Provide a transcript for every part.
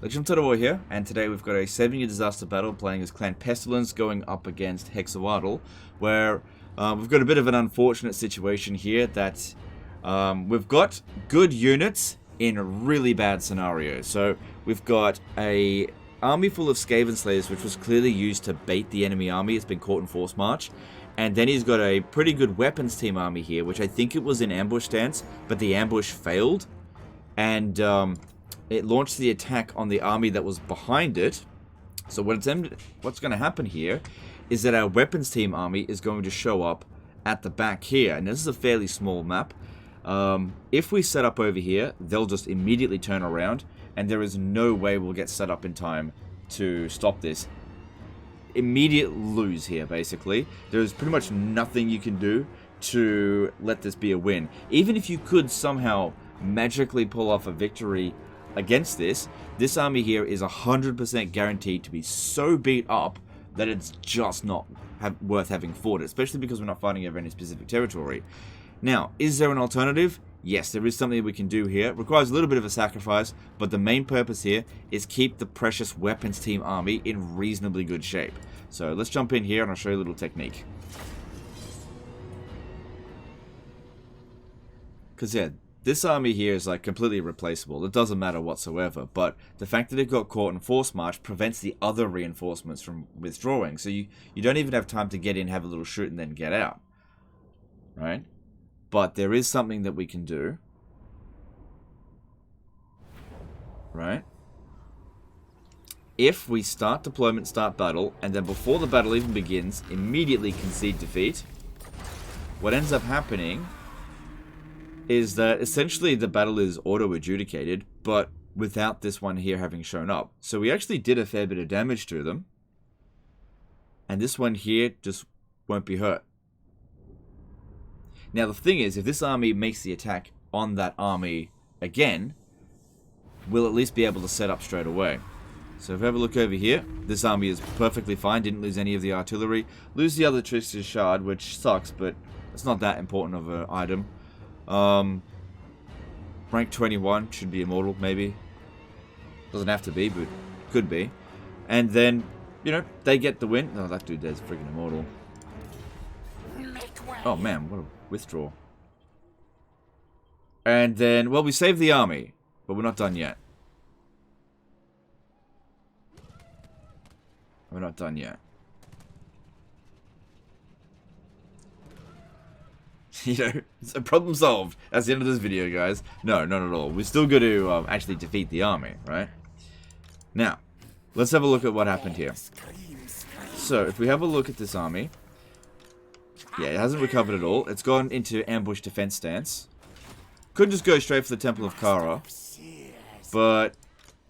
Legend of War here, and today we've got a 7-year disaster battle playing as Clan Pestilence going up against Hexawaddle, where we've got a bit of an unfortunate situation here that we've got good units in a really bad scenario. So we've got a army full of Skaven Slayers, which was clearly used to bait the enemy army. It's been caught in force march. And then he's got a pretty good weapons team army here, which I think it was in ambush stance, but the ambush failed. And it launched the attack on the army that was behind it. So what's going to happen here is that our weapons team army is going to show up at the back here. And this is a fairly small map. If we set up over here, they'll just immediately turn around. And there is no way we'll get set up in time to stop this. Immediate lose here, basically. There's pretty much nothing you can do to let this be a win. Even if you could somehow magically pull off a victory against this army here is 100% guaranteed to be so beat up that it's just not worth having fought it, especially because we're not fighting over any specific territory. Now, is there an alternative? Yes, there is something we can do here. It requires a little bit of a sacrifice, but the main purpose here is keep the precious weapons team army in reasonably good shape. So let's jump in here and I'll show you a little technique. Because yeah, this army here is like completely replaceable. It doesn't matter whatsoever, but the fact that it got caught in force march prevents the other reinforcements from withdrawing. So you don't even have time to get in, have a little shoot, and then get out. Right? But there is something that we can do. Right? If we start deployment, start battle, and then before the battle even begins, immediately concede defeat, what ends up happening is that essentially the battle is auto-adjudicated, but without this one here having shown up. So we actually did a fair bit of damage to them. And this one here just won't be hurt. Now the thing is, if this army makes the attack on that army again, we'll at least be able to set up straight away. So if we have a look over here, this army is perfectly fine, didn't lose any of the artillery. Lose the other Trister's Shard, which sucks, but it's not that important of an item. Rank 21 should be immortal, maybe. Doesn't have to be, but could be. And then, you know, they get the win. Oh, that dude there's freaking immortal. Oh man, what a withdraw. And then, well, we saved the army, but we're not done yet. We're not done yet. You know, it's a problem solved. That's the end of this video, guys. No, not at all. We're still going to actually defeat the army, right? Now, let's have a look at what happened here. So, if we have a look at this army, yeah, it hasn't recovered at all. It's gone into ambush defense stance. Could just go straight for the Temple of Kara. But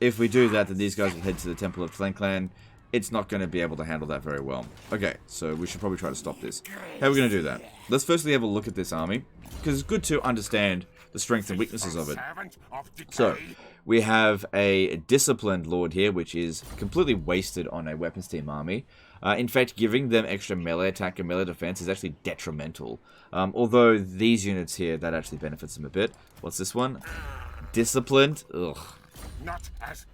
if we do that, then these guys will head to the Temple of Tlenklan. It's not going to be able to handle that very well. Okay, so we should probably try to stop this. How are we going to do that? Let's firstly have a look at this army, because it's good to understand the strengths and weaknesses of it. So, we have a disciplined lord here, which is completely wasted on a weapons team army. In fact, giving them extra melee attack and melee defense is actually detrimental. Although these units here, that actually benefits them a bit. What's this one? Disciplined? Ugh. Not as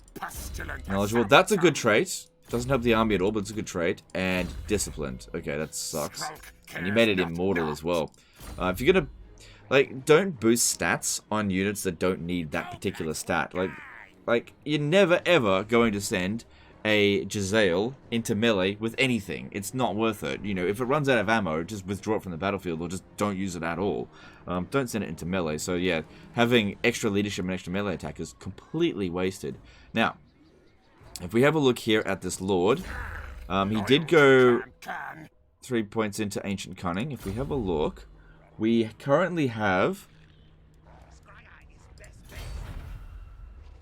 Knowledgeable. That's a good trait. Doesn't help the army at all, but it's a good trait. And disciplined. Okay, that sucks. And you made it immortal as well. If you're gonna, like, don't boost stats on units that don't need that particular stat. Like you're never ever going to send a Jezzail into melee with anything. It's not worth it. You know, if it runs out of ammo, just withdraw it from the battlefield or just don't use it at all. Don't send it into melee. So yeah, having extra leadership and extra melee attack is completely wasted. Now, if we have a look here at this lord, he did go 3 points into Ancient Cunning. If we have a look, we currently have...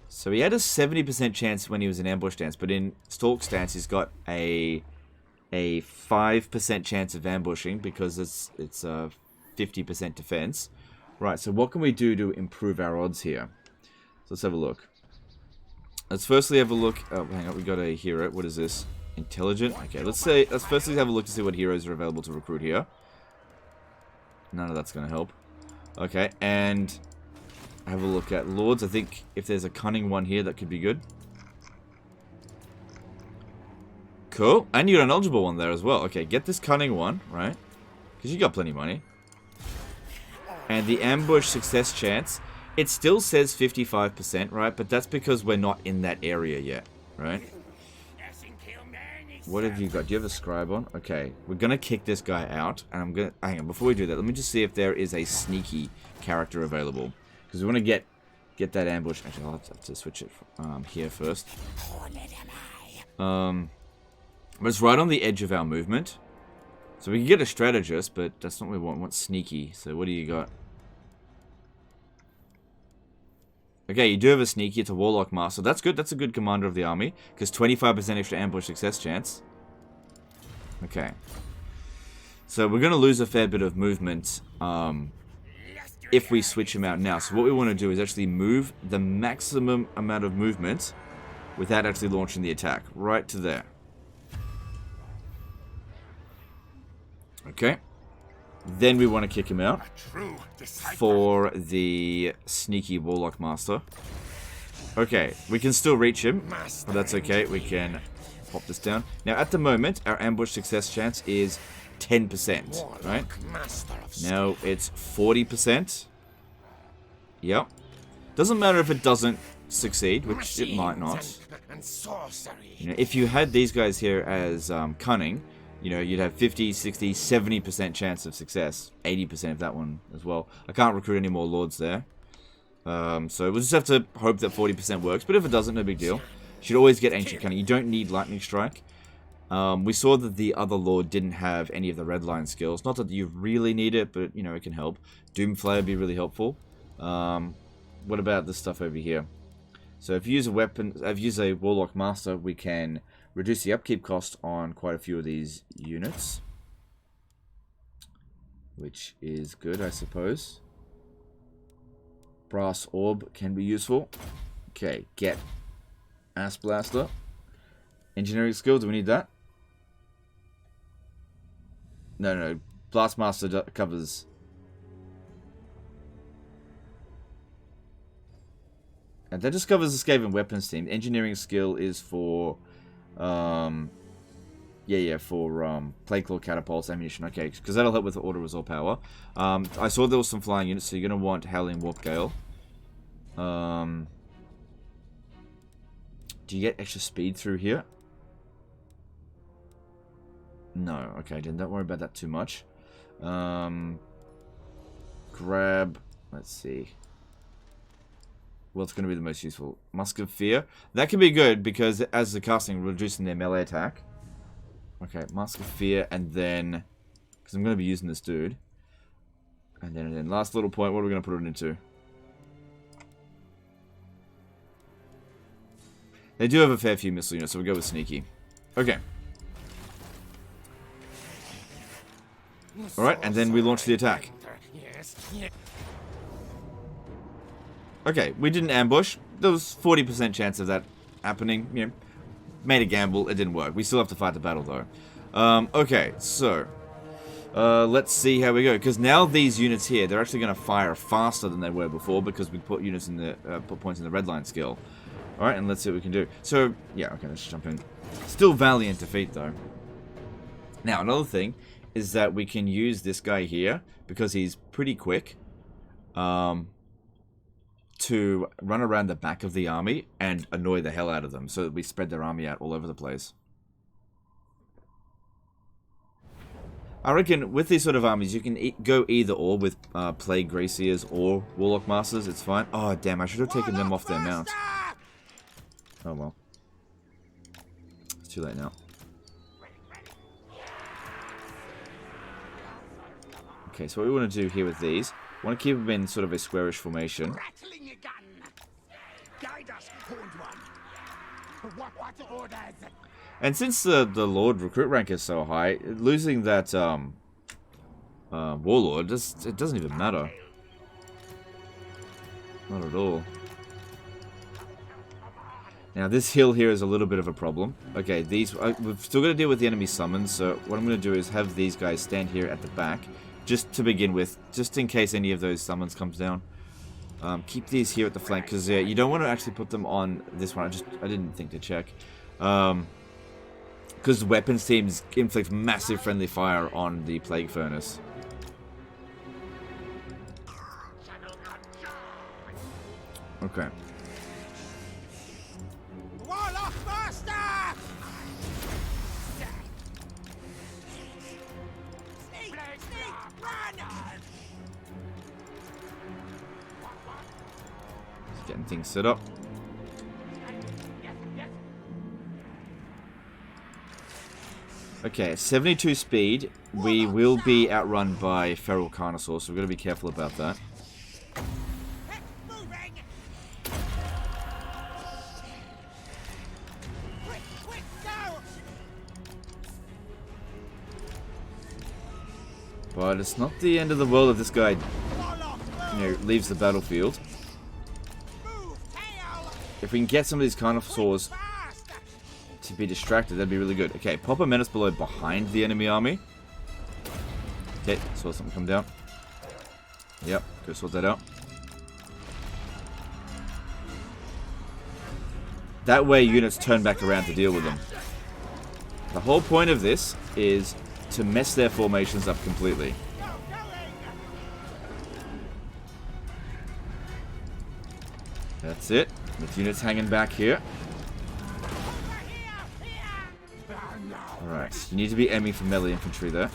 So he had a 70% chance when he was in ambush stance, but in stalk stance he's got a 5% chance of ambushing because it's a 50% defense. Right, so what can we do to improve our odds here? So let's have a look. Let's firstly have a look. Oh, hang on, we got a hero. What is this? Intelligent? Okay, let's firstly have a look to see what heroes are available to recruit here. None of that's going to help. Okay, and have a look at lords. I think if there's a cunning one here, that could be good. Cool. And you got an eligible one there as well. Okay, get this cunning one, right? Because you got plenty of money. And the ambush success chance, it still says 55%, right? But that's because we're not in that area yet, right? What have you got? Do you have a scribe on? Okay, we're gonna kick this guy out, and I'm gonna hang on. Before we do that, let me just see if there is a sneaky character available, because we want to get that ambush. Actually, I'll have to switch it here first. But it's right on the edge of our movement, so we can get a strategist, but that's not what we want. We want sneaky. So what do you got? Okay, you do have a sneaky. It's a warlock master. That's good. That's a good commander of the army, because 25% extra ambush success chance. Okay. So we're going to lose a fair bit of movement if we switch him out now. So what we want to do is actually move the maximum amount of movement without actually launching the attack. Right to there. Okay. Then we want to kick him out for the sneaky warlock master. Okay, we can still reach him, but that's okay. We can pop this down. Now, at the moment, our ambush success chance is 10%, right? Now it's 40%. Yep. Doesn't matter if it doesn't succeed, which it might not. You know, if you had these guys here as cunning, you know, you'd have 50, 60, 70% chance of success. 80% of that one as well. I can't recruit any more lords there. So we'll just have to hope that 40% works. But if it doesn't, no big deal. You should always get Ancient Cunning. You don't need Lightning Strike. We saw that the other lord didn't have any of the red line skills. Not that you really need it, but, you know, it can help. Doomflare would be really helpful. What about this stuff over here? So if you use a weapon, if you use a Warlock Master, we can reduce the upkeep cost on quite a few of these units, which is good, I suppose. Brass Orb can be useful. Okay, get Ass Blaster. Engineering skill, do we need that? No. Blast Master covers. And that just covers the Skaven weapons team. Engineering skill is for for Plague Claw catapults, ammunition. Okay, because that'll help with the auto resolve power. I saw there was some flying units, so you're gonna want Howling Warp Gale. Do you get extra speed through here? No. Okay, then don't worry about that too much. Grab. Let's see. What's going to be the most useful? Musk of Fear. That can be good because as the casting, we're reducing their melee attack. Okay, Musk of Fear, and then because I'm going to be using this dude, and then last little point. What are we going to put it into? They do have a fair few missile units, so we'll go with Sneaky. Okay. Alright, and then we launch the attack. Okay, we didn't ambush. There was 40% chance of that happening. You know, made a gamble. It didn't work. We still have to fight the battle, though. Okay, so let's see how we go. Because now these units here, they're actually going to fire faster than they were before because we put units in the put points in the red line skill. All right, and let's see what we can do. So yeah, okay, let's jump in. Still valiant defeat, though. Now another thing is that we can use this guy here because he's pretty quick. To run around the back of the army and annoy the hell out of them so that we spread their army out all over the place. I reckon with these sort of armies you can go either or with Plague Graciers or Warlock Masters, it's fine. Oh damn, I should have taken them off their mount. Oh well. It's too late now. Okay, so what we want to do here with these, we want to keep them in sort of a squarish formation. And since the Lord recruit rank is so high, losing that Warlord, it doesn't even matter. Not at all. Now this hill here is a little bit of a problem. Okay, these we've still got to deal with the enemy summons, so what I'm going to do is have these guys stand here at the back, just to begin with, just in case any of those summons comes down. Keep these here at the flank, because you don't want to actually put them on this one. I didn't think to check. Because because weapons teams inflict massive friendly fire on the Plague Furnace. Okay. Warlock Master! Sneak! Sneak! Run! Just getting things set up. Okay, at 72 speed, we will be outrun by feral carnosaurs, so we've got to be careful about that. Moving! Quick, quick, go! But it's not the end of the world if this guy, Warlock, leaves the battlefield. move, tail! If we can get some of these carnosaurs Fast! to be distracted, that'd be really good. Okay, pop a menace below behind the enemy army. Okay, saw something come down. Yep, go sort that out. That way units turn back around to deal with them. The whole point of this is to mess their formations up completely. Go, going! That's it. With units hanging back here. Over here! Here! Alright, you need to be aiming for melee infantry there.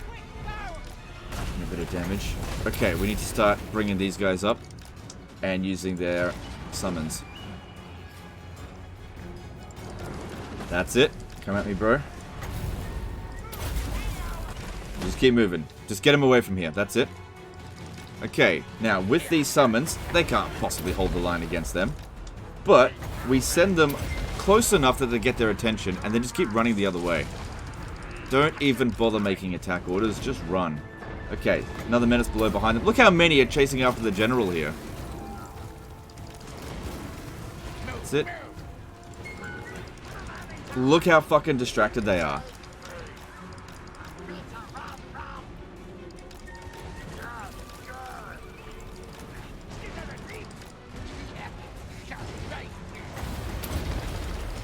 Quick, go! A bit of damage. Okay, we need to start bringing these guys up and using their summons. That's it. Come at me, bro. Just keep moving. Just get them away from here. That's it. Okay, now with these summons, they can't possibly hold the line against them. But we send them close enough that they get their attention and then just keep running the other way. Don't even bother making attack orders, just run. Okay, another menace below behind them. Look how many are chasing after the general here. That's it. Look how fucking distracted they are.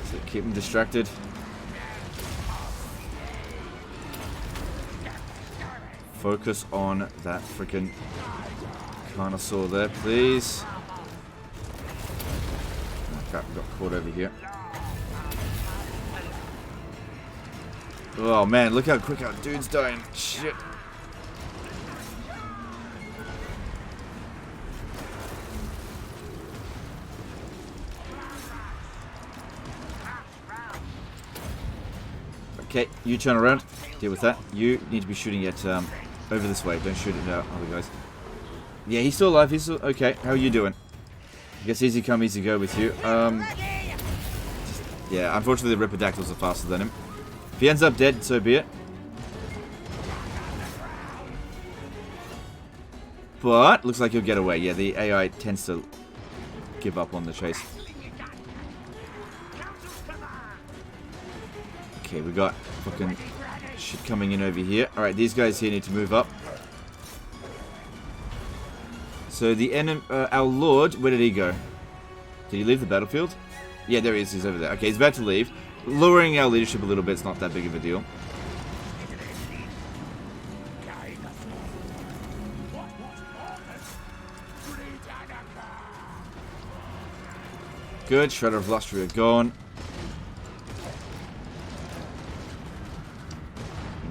So keep them distracted. Focus on that freaking carnosaur there, please. Oh, crap, got caught over here. Oh man, look how quick our dude's dying. Shit. Okay, you turn around. Deal with that. You need to be shooting at over this way. Don't shoot at other guys. Yeah, he's still alive. He's still okay. How are you doing? I guess easy come, easy go with you. Yeah, unfortunately the Ripperdactyls are faster than him. If he ends up dead, so be it. But looks like he'll get away. Yeah, the AI tends to give up on the chase. Okay, we got fucking shit coming in over here. Alright, these guys here need to move up. So the enemy, our lord, where did he go? Did he leave the battlefield? Yeah, there he is. He's over there. Okay, he's about to leave. Lowering our leadership a little bit is not that big of a deal. Good. Shredder of Lustria gone.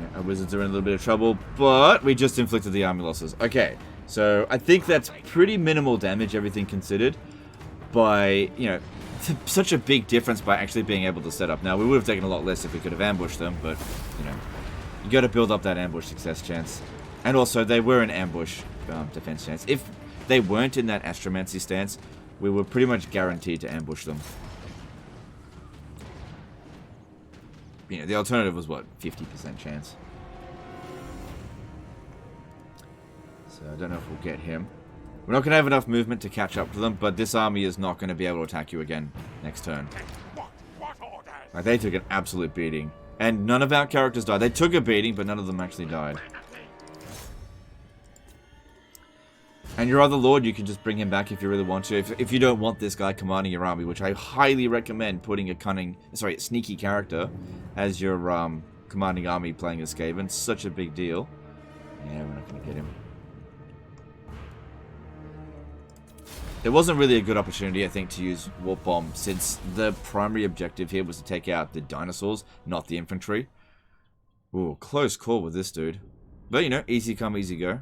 Yeah, our wizards are in a little bit of trouble, but we just inflicted the army losses. Okay, so I think that's pretty minimal damage, everything considered, by, you know, such a big difference by actually being able to set up. Now, we would have taken a lot less if we could have ambushed them, but, you know, you got to build up that ambush success chance. And also, they were an ambush defense chance. If they weren't in that astromancy stance, we were pretty much guaranteed to ambush them. You know, the alternative was, what, 50% chance. So, I don't know if we'll get him. We're not going to have enough movement to catch up to them, but this army is not going to be able to attack you again next turn. Like, they took an absolute beating. And none of our characters died. They took a beating, but none of them actually died. And your other lord, you can just bring him back if you really want to. If you don't want this guy commanding your army, which I highly recommend putting a sneaky character as your commanding army playing as Skaven. Such a big deal. Yeah, we're not going to get him. It wasn't really a good opportunity, I think, to use Warp Bomb, since the primary objective here was to take out the dinosaurs, not the infantry. Ooh, close call with this dude. But, you know, easy come, easy go.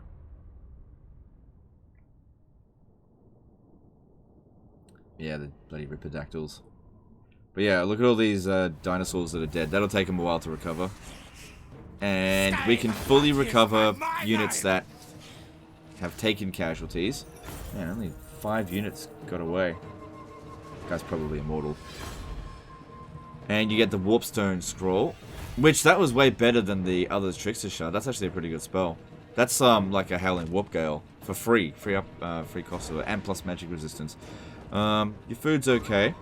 Yeah, the bloody Ripperdactyls. But yeah, look at all these dinosaurs that are dead. That'll take them a while to recover. And we can fully recover units that have taken casualties. Man, only 5 units got away. Guy's probably immortal. And you get the Warpstone Scroll, which that was way better than the other Trickster Shard. That's actually a pretty good spell. That's like a Howling Warp Gale for free cost of it, and plus magic resistance. Your food's okay.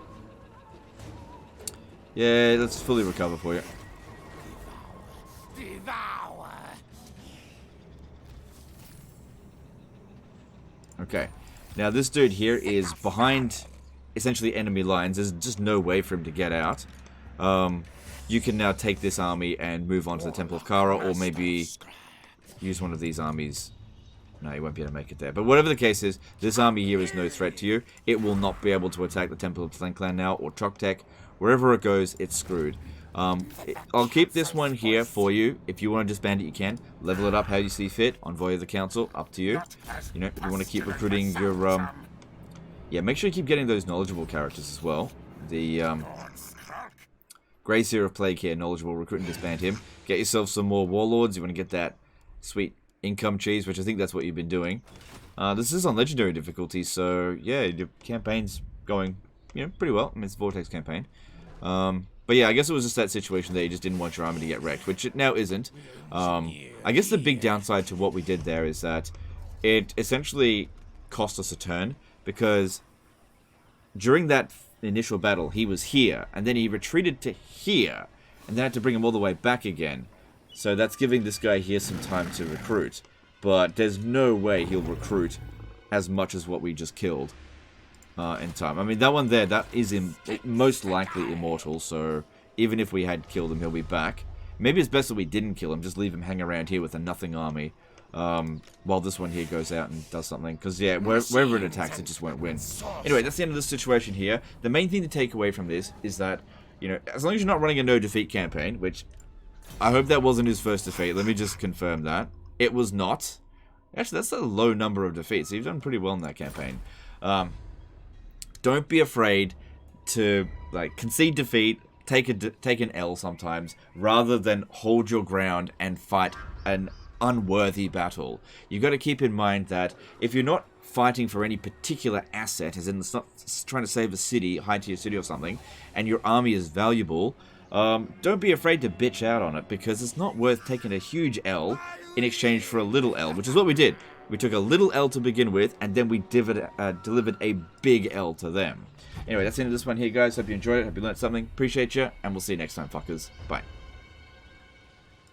Yeah, let's fully recover for you. Devour. Okay. Now this dude here is behind essentially enemy lines. There's just no way for him to get out. You can now take this army and move on to the Temple of Kara, or maybe use one of these armies. No, you won't be able to make it there. But whatever the case is, this army here is no threat to you. It will not be able to attack the Temple of Thanklan now, or Choktek. Wherever it goes, it's screwed. I'll keep this one here for you. If you want to disband it, you can. Level it up how you see fit. Envoy of the Council, up to you. You know, if you want to keep recruiting your... yeah, make sure you keep getting those knowledgeable characters as well. The Grey Seer of Plague here, knowledgeable, recruit and disband him. Get yourself some more Warlords. You want to get that sweet income cheese, which I think that's what you've been doing. This is on Legendary difficulty, so yeah, your campaign's going, you know, pretty well. I mean, it's a Vortex campaign. But yeah, I guess it was just that situation that you just didn't want your army to get wrecked, which it now isn't. I guess the big downside to what we did there is that it essentially cost us a turn, because during that initial battle, he was here, and then he retreated to here, and then had to bring him all the way back again. So that's giving this guy here some time to recruit. But there's no way he'll recruit as much as what we just killed in time. I mean, that one there, that is most likely immortal, so even if we had killed him, he'll be back. Maybe it's best that we didn't kill him, just leave him hang around here with a nothing army, while this one here goes out and does something. Because, yeah, wherever it attacks, it just won't win. Anyway, that's the end of this situation here. The main thing to take away from this is that, you know, as long as you're not running a no-defeat campaign, which I hope that wasn't his first defeat. Let me just confirm that. It was not. Actually, that's a low number of defeats. You've done pretty well in that campaign. Don't be afraid to concede defeat, take an L sometimes, rather than hold your ground and fight an unworthy battle. You've got to keep in mind that if you're not fighting for any particular asset, as in it's not trying to save a city, hide to your city or something, and your army is valuable, don't be afraid to bitch out on it, because it's not worth taking a huge L in exchange for a little L, which is what we did. We took a little L to begin with, and then we delivered a big L to them. Anyway, that's the end of this one here, guys. Hope you enjoyed it. Hope you learned something. Appreciate you, and we'll see you next time, fuckers. Bye.